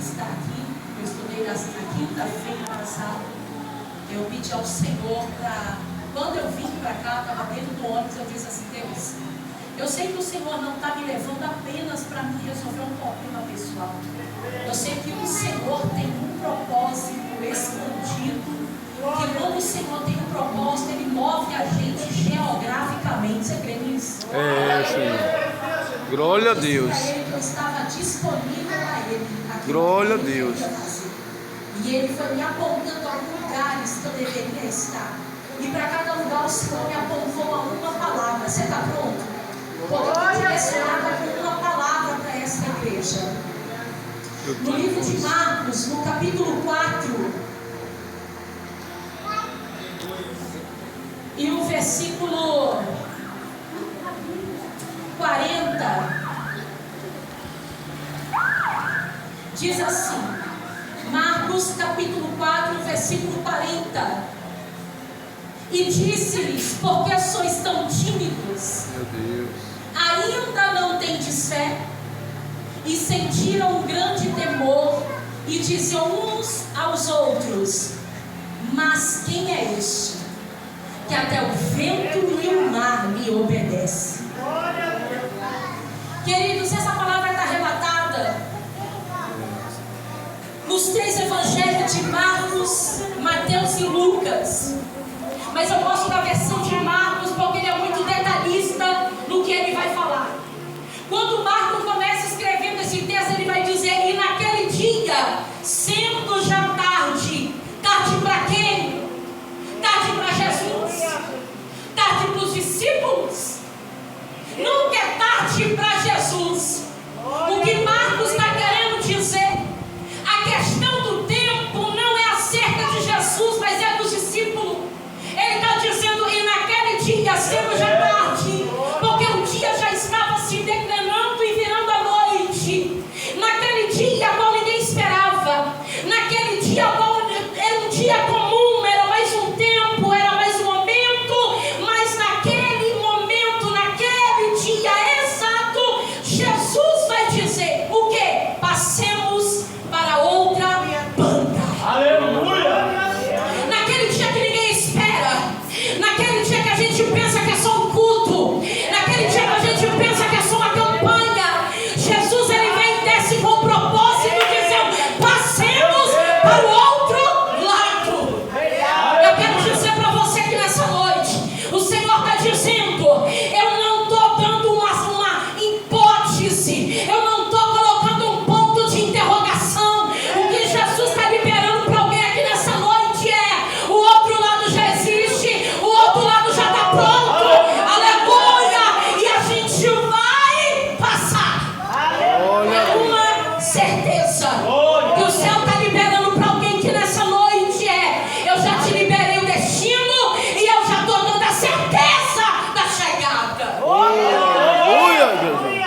está aqui. Eu estudei na quinta-feira passada. Eu pedi ao Senhor para, quando eu vim para cá, estava dentro do ônibus, eu disse assim: Deus, eu sei que o Senhor não está me levando apenas para me resolver um problema pessoal. Eu sei que o Senhor tem um propósito escondido, que quando o Senhor tem um propósito, Ele move a gente geograficamente. Você crê nisso? Senhor. Glória a Deus. Ele que eu estava disponível a Ele. Glória a Deus. E Ele foi me apontando a lugares que eu deveria estar. E para cada lugar o Senhor me apontou a uma palavra. Você está pronto? Porque eu fui direcionada com uma palavra para esta igreja. No livro de Marcos, no capítulo 4, e o versículo 40, diz assim, Marcos capítulo 4, versículo 40, e disse-lhes: por que sois tão tímidos? Meu Deus. Ainda não tendes fé? E sentiram um grande temor, e diziam uns aos outros: mas quem é este, que até o vento e o mar lhe obedecem? Queridos, essa palavra está relatada nos 3 evangelhos de Marcos, Mateus e Lucas. Mas eu gosto da versão de Marcos porque ele é muito detalhista no que ele vai falar. Quando Marcos começa escrevendo esse texto, ele vai dizer: e naquele dia, sendo já tarde. Tarde para quem? Tarde para Jesus? Tarde para os discípulos? Nunca é tarde para Jesus. O que Marcos está querendo dizer, a questão do tempo não é acerca de Jesus, mas é dos discípulos. Ele está dizendo: e naquele dia, sendo já tarde, porque o dia já estava se declinando e virando a noite. Naquele dia a qual ninguém esperava, naquele dia a qual era um dia comum, era mais um tempo, era mais um momento, mas naquele momento, naquele dia exato, Jesus vai dizer o quê? Passemos para outra banda. Aleluia! Naquele dia que ninguém espera, naquele dia que a gente pensa que é só um culto, naquele dia que a gente pensa que é só uma campanha, Jesus ele vem e desce com o propósito de dizer: passemos para o outro lado. Eu quero dizer para você que nessa noite o Senhor está dizendo: eu não estou dando uma hipótese, eu não estou colocando um ponto de interrogação. O que Jesus está liberando para alguém aqui nessa noite é: o outro lado já existe, o outro lado já está pronto. Aleluia! E a gente vai passar. É uma certeza que o céu está liberando para alguém que nessa noite é: eu já te liberei o destino e eu já estou dando a certeza da chegada. Aleluia, Jesus.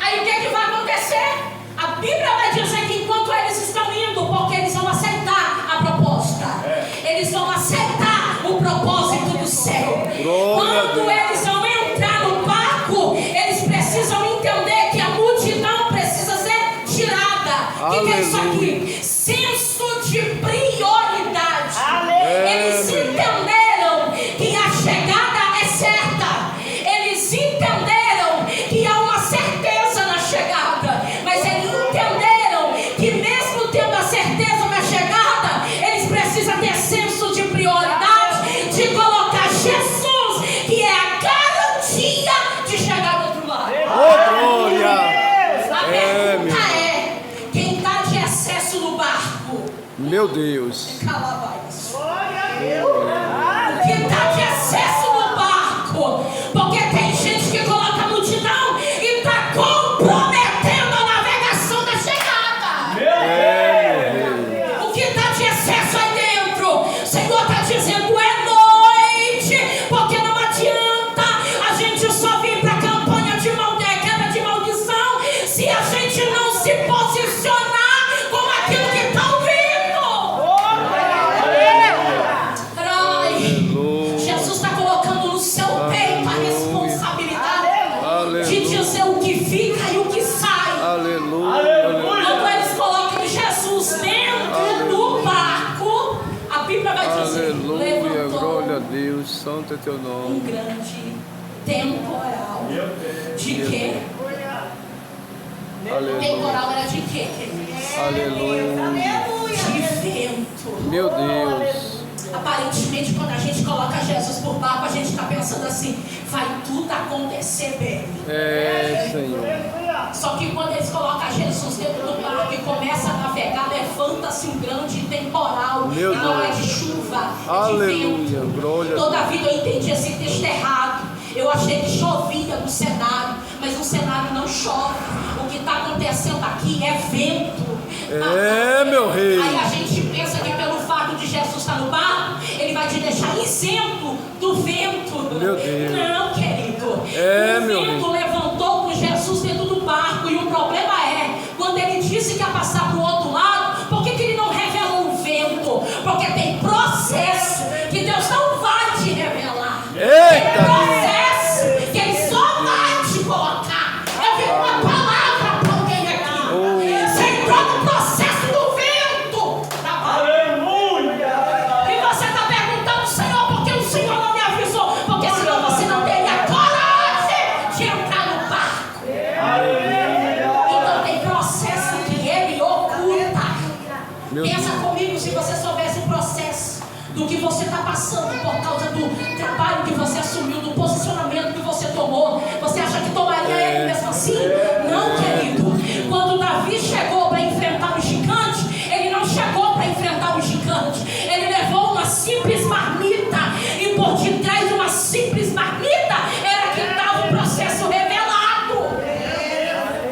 Aí o que vai acontecer? A Bíblia vai dizer que enquanto eles estão indo, porque eles vão aceitar a proposta, eles vão aceitar o propósito do céu. Glória a Quando Deus. eles vão entrar no barco, eles precisam entender que a multidão precisa ser tirada. O que é isso aqui? Senso de prioridade. Eles entenderam que a chegada é certa. Eles entenderam que há uma certeza na chegada. Mas eles entenderam que mesmo tendo a certeza da chegada, eles precisam ter senso de prioridade, de colocar Jesus, que é a garantia de chegar do outro lado. Oh, glória. A pergunta é: quem está de excesso no barco? Meu Deus. Calabaias. Quem está de excesso no barco? Porque tem gente que coloca a multidão e está comprometendo a navegação da chegada. O que está de excesso aí dentro? O Senhor está dizendo: é noite, porque não adianta a gente só vir para a campanha de quebra de maldição se a gente não se posicionar com aquilo que está ouvindo. Aleluia. Jesus está colocando no seu peito a responsabilidade de dizer o que fica e o que sai. Aleluia. Quando eles colocam Deus, santo é teu Um nome. grande temporal. De quê? Aleluia. Temporal era de quê, queridos? Aleluia. De vento. Meu Deus. Aparentemente, quando a gente coloca Jesus por barco, a gente está pensando assim: vai tudo acontecer bem. É, Senhor. Só que quando eles colocam Jesus dentro do barco e começam a navegar, levanta-se um grande temporal. Meu e não é Deus. de chuva, é Aleluia. de vento. Glória a Toda a vida eu entendi esse texto errado. Eu achei que chovia no cenário, mas no cenário não chove. O que está acontecendo aqui é vento. É, meu rei. Aí a gente pensa que pelo fato de Jesus estar no barco, ele vai te deixar isento do vento. Meu Deus. Não, querido. É, o meu vento rei. levantou com Jesus dentro do barco. E o problema é, quando ele disse que ia passar para o outro lado, por que ele não revelou o vento? Porque tem processo que Deus não vai te revelar. Eita, Tem processo que ele só vai te colocar. Eu vi uma palavra para alguém aqui. Você entrou no processo do vento. Tá bom? E você está perguntando, Senhor, por que o Senhor não me avisou? Porque senão você não teria coragem de entrar no barco. Então tem processo que ele oculta. Meu Pensa Deus. comigo, se você soubesse o processo do que você está passando por causa do trabalho que você assumiu, do posicionamento que você tomou, você acha que tomaria ele mesmo assim? Não, querido. Quando Davi chegou para enfrentar o gigante, ele não chegou para enfrentar o gigante. Ele levou uma simples marmita, e por detrás de uma simples marmita era que estava o processo revelado.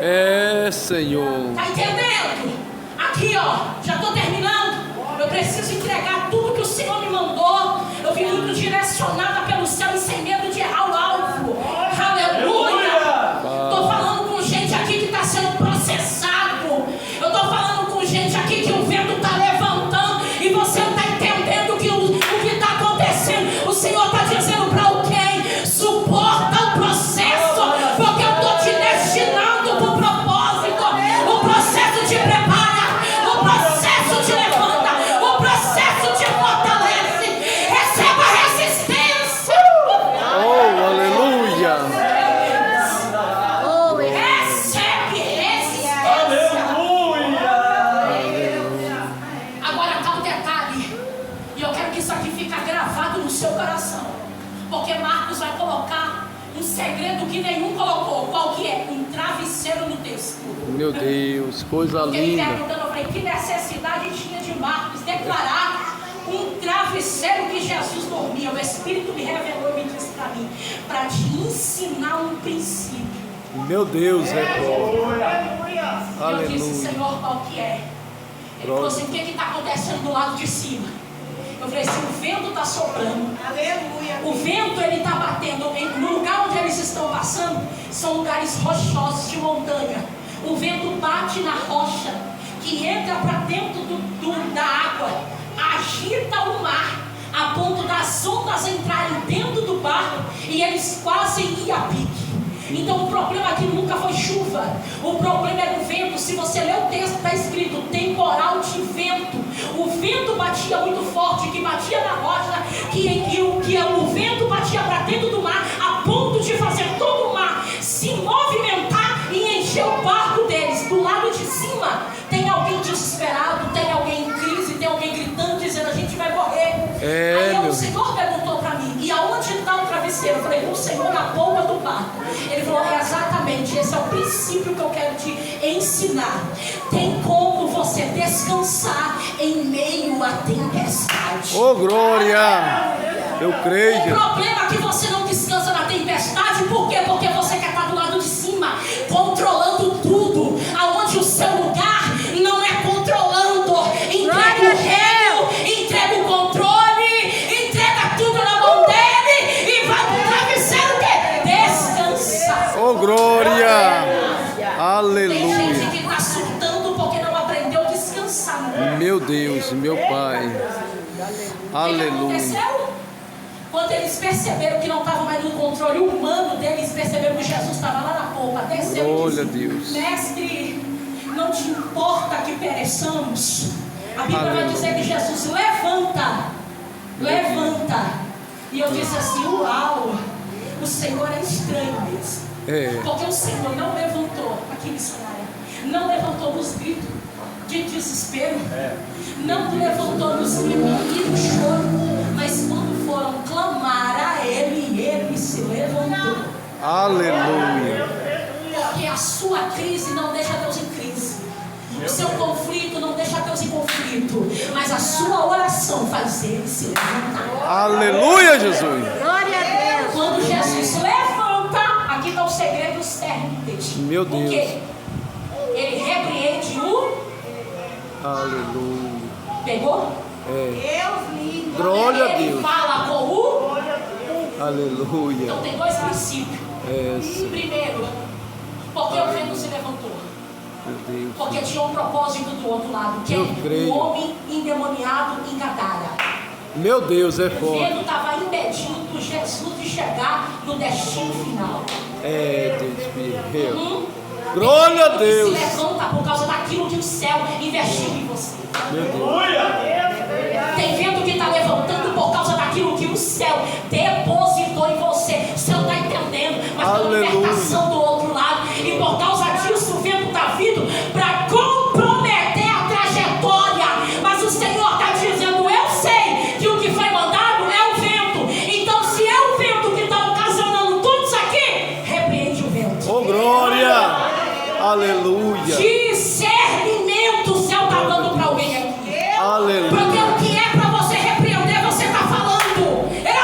É, Senhor. Tá entendendo? Aqui, ó, já estou terminando. Eu preciso entregar tudo que o Senhor me mandou. Eu vim muito direcionada pelo céu e sem medo de errar o alvo. Aleluia! Estou falando com gente aqui que está sendo processado. Eu estou falando com gente aqui que o vento está levantando e você não está entendendo o que está acontecendo. O Senhor está dizendo para alguém: suporta o processo, porque eu estou te destinando para o propósito. O processo te prepara, o processo te levanta, o processo te fortalece. Receba resistência. Oh, aleluia. Recebe resistência. Agora tá um detalhe, e eu quero que isso aqui fique gravado no seu coração, porque Marcos vai colocar um segredo que nenhum colocou. Qual que é? Um travesseiro no texto. Meu Deus, coisa Porque ele linda. perguntando, eu falei, que necessidade tinha de Marcos declarar um travesseiro que Jesus dormia? O Espírito me revelou e me disse para mim, para te ensinar um princípio. Meu Deus, recorda. Eu disse, Aleluia. Senhor, qual que é? Ele falou assim, o que está acontecendo do lado de cima? Eu falei assim, o vento está soprando. O vento ele está batendo no lugar onde eles estão passando. São lugares rochosos de montanha. O vento bate na rocha que entra para dentro da água, agita o mar a ponto das ondas entrarem dentro do barco e eles quase iam a pique. Então o problema aqui nunca foi chuva, o problema era o vento. Se você ler o texto, está escrito temporal de vento. O vento batia muito forte, que batia na rocha, o vento batia para dentro do mar, a ponto de fazer todo o mar se movimentar e encher o barco deles. Do lado de cima tem alguém desesperado, tem alguém em crise, tem alguém gritando, dizendo, a gente vai morrer. Aí o Senhor perguntou para mim, e aonde está o travesseiro? Eu falei, o Senhor na polpa do barco. Ele falou, exatamente, esse é o princípio que eu quero te ensinar. Tem como você descansar em meio à tempestade. Oh, glória! Eu creio. O problema é que você não descansa na tempestade. Por quê? Porque você quer estar do lado de cima, controlando tudo, aonde o seu lugar não é controlando. Entrega o reino, entrega o controle, entrega tudo na mão dele e vai pro travesseiro que descansa. Oh, glória! Tem Aleluia! gente que está surtando porque não aprendeu a descansar. Meu Deus, meu Pai. O que Aleluia. aconteceu? Quando eles perceberam que não estava mais no controle humano deles, perceberam que Jesus estava lá na polpa, desceu e Glória a disse, Deus. Mestre, não te importa que pereçamos? A Bíblia vai dizer que Jesus levanta, E eu disse assim, uau, o Senhor é estranho mesmo. Porque o Senhor não levantou, aqui em Israel, não levantou nos gritos de desespero, não levantou nos gritos e no choro, mas quando foram clamar a Ele se levantou. Aleluia. Porque a sua crise não deixa Deus em crise. O seu conflito não deixa Deus em conflito. Mas a sua oração faz Ele se levantar. Aleluia, Jesus. Glória a Deus. Quando Jesus se levanta, aqui está o segredo terríveis. Meu Deus. Porque Ele repreende o... Aleluia. Pegou? Deus lindo. Glória a Ele Deus. fala com o... Aleluia. Então tem dois princípios. Primeiro, porque o vento se levantou. Meu Deus. Porque tinha um propósito do outro lado, que é Eu creio. o homem endemoniado em Gadara. Meu Deus, é O forte. vento estava impedindo Jesus de chegar no destino final. Deus. Glória a Ele Deus. se levanta por causa daquilo que o céu investiu em você. Meu Deus. Tem vento que está levantando por causa daquilo que o céu depositou em você. O céu está entendendo, mas tem uma libertação do outro lado. E por causa disso o vento está vindo para comprometer a trajetória. Mas o Senhor está dizendo, eu sei que o que foi mandado é o vento. Então se é o vento que está ocasionando tudo isso aqui, repreende o vento. Oh, glória. Aleluia. Discernimento o céu está dando para alguém aqui. Aleluia. Porque o que é para você repreender, você está falando.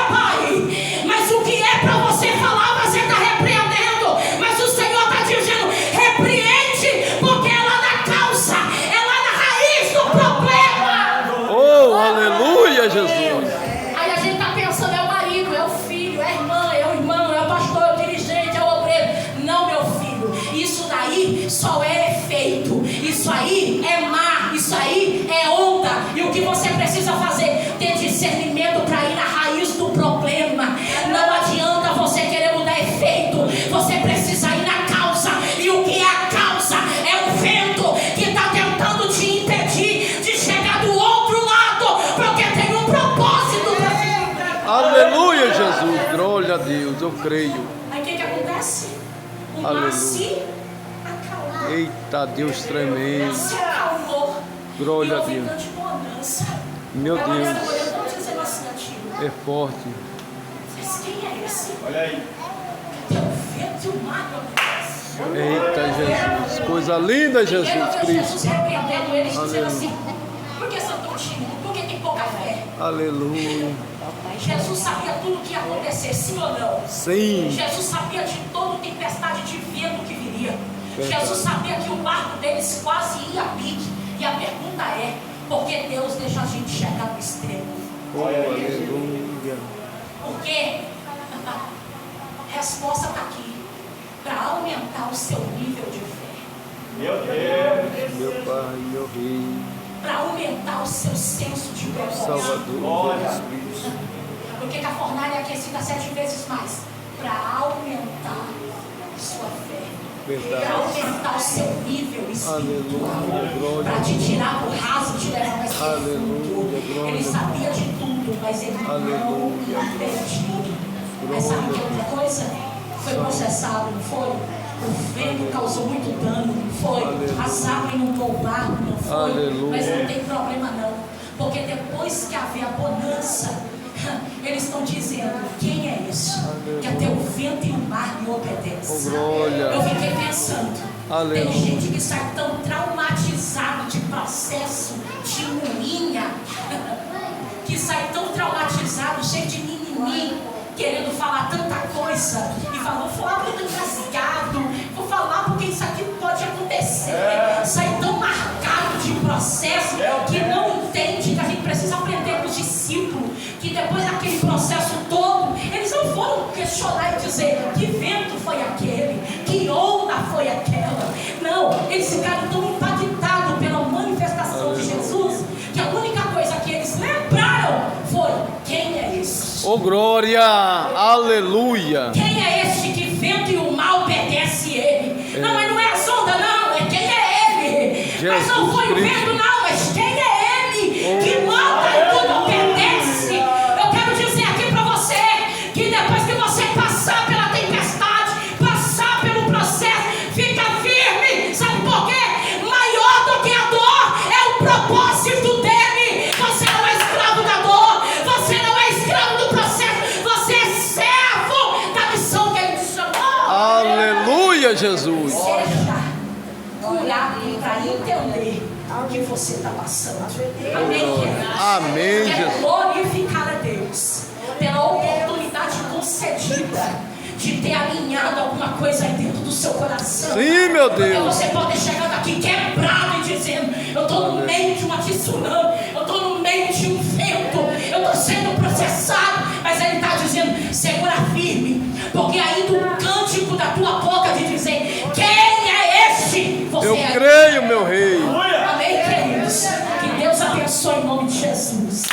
Pai. Mas o que é para você falar, você está repreendendo. Mas o Senhor está dizendo, repreende, porque é lá na causa, é lá na raiz do problema. Oh, aleluia, Jesus. Aí a gente está pensando, é o marido, é o filho, é a irmã, é o irmão, é o pastor, é o dirigente, é o obreiro. Não, meu filho, isso daí só é efeito. Isso aí é mar, isso aí é onda. E o que você precisa fazer? Ter discernimento para ir na raiz do problema. Não adianta você querer mudar efeito. Você precisa ir na causa. E o que é a causa? É o vento que está tentando te impedir de chegar do outro lado, porque tem um propósito para você. Aleluia, Jesus. Glória a Deus. Eu creio. Aí o que acontece? O mar Aleluia. se acalmou. Eita, Deus tremendo. Se acalmou. Glória E a houve Deus. grande bonança. Meu Agora, Deus. eu estou dizendo assim a ti. É forte. Mas quem é esse? Olha aí. Tem o vento e o mar, meu Deus. Eita, Jesus. Coisa linda, Jesus Jesus Cristo. repreendendo eles, dizendo Aleluia. assim: por que são tão tímidos? Por que tem pouca fé? Aleluia. Jesus sabia tudo o que ia acontecer, sim ou não? Sim. Jesus sabia de toda tempestade de vento que viria. Verdade. Jesus sabia que o barco deles quase ia a pique. E a pergunta é: por que Deus deixa a gente chegar no extremo? Oh, aleluia. Porque a resposta está aqui: para aumentar o seu nível de fé, Meu Deus. Meu Pai, meu Rei, para aumentar o seu senso de propósito. Salvador, Jesus Cristo. Porque que a fornalha é aquecida 7 vezes mais? Para aumentar a sua fé. Para Verdade. aumentar o seu nível espiritual. Aleluia, glória. Para te tirar do raso e te levar mais profundo. Aleluia, glória. Ele sabia de tudo, mas ele não Aleluia. impediu. Mas sabe que outra coisa? Foi processado, não foi? O vento causou muito dano, não foi? Aleluia. As águas inundou o barco, não foi? Aleluia. Mas não tem problema não. Porque depois que haver a bonança, eles estão dizendo: quem é esse? Que até o vento e o mar me Oh, obedecem. glória. Eu fiquei pensando, Aleluia. tem gente que sai tão traumatizado de processo, de moinha, que sai tão traumatizado, cheio de mimimi, querendo falar tanta coisa, e fala: vou falar porque eu estou engasgado, vou falar porque isso aqui pode acontecer. Sai tão marcado de processo que não entende que a gente precisa aprender com os discípulos, que depois daquele processo todo, eles não foram questionar e dizer: que vento foi aquele, que onda foi aquela. Não, eles ficaram tão impactados pela manifestação de Jesus, que a única coisa que eles lembraram foi: quem é esse? Oh, glória. Aleluia. Quem é este que vento e o mar obedece ele? Não, mas não é as ondas, não, é quem é ele. Mas não foi o vento, não, mas quem é ele que manda e tudo obedece. Eu quero dizer aqui para você: entender o que você está passando. Amém, queridos? Amém, Quero Jesus. glorificar a Deus pela oportunidade concedida de ter alinhado alguma coisa aí dentro do seu coração. Sim, meu Porque Deus. você pode chegar daqui quebrado e dizendo: eu estou no meio de uma tsunami, eu estou no meio de um vento, eu estou sendo processado. Mas Ele está dizendo: segura firme, porque aí do cântico da tua boca de dizer: quem é este? Você Eu é. creio, meu rei. Amém, queridos? Que Deus abençoe em nome de Jesus.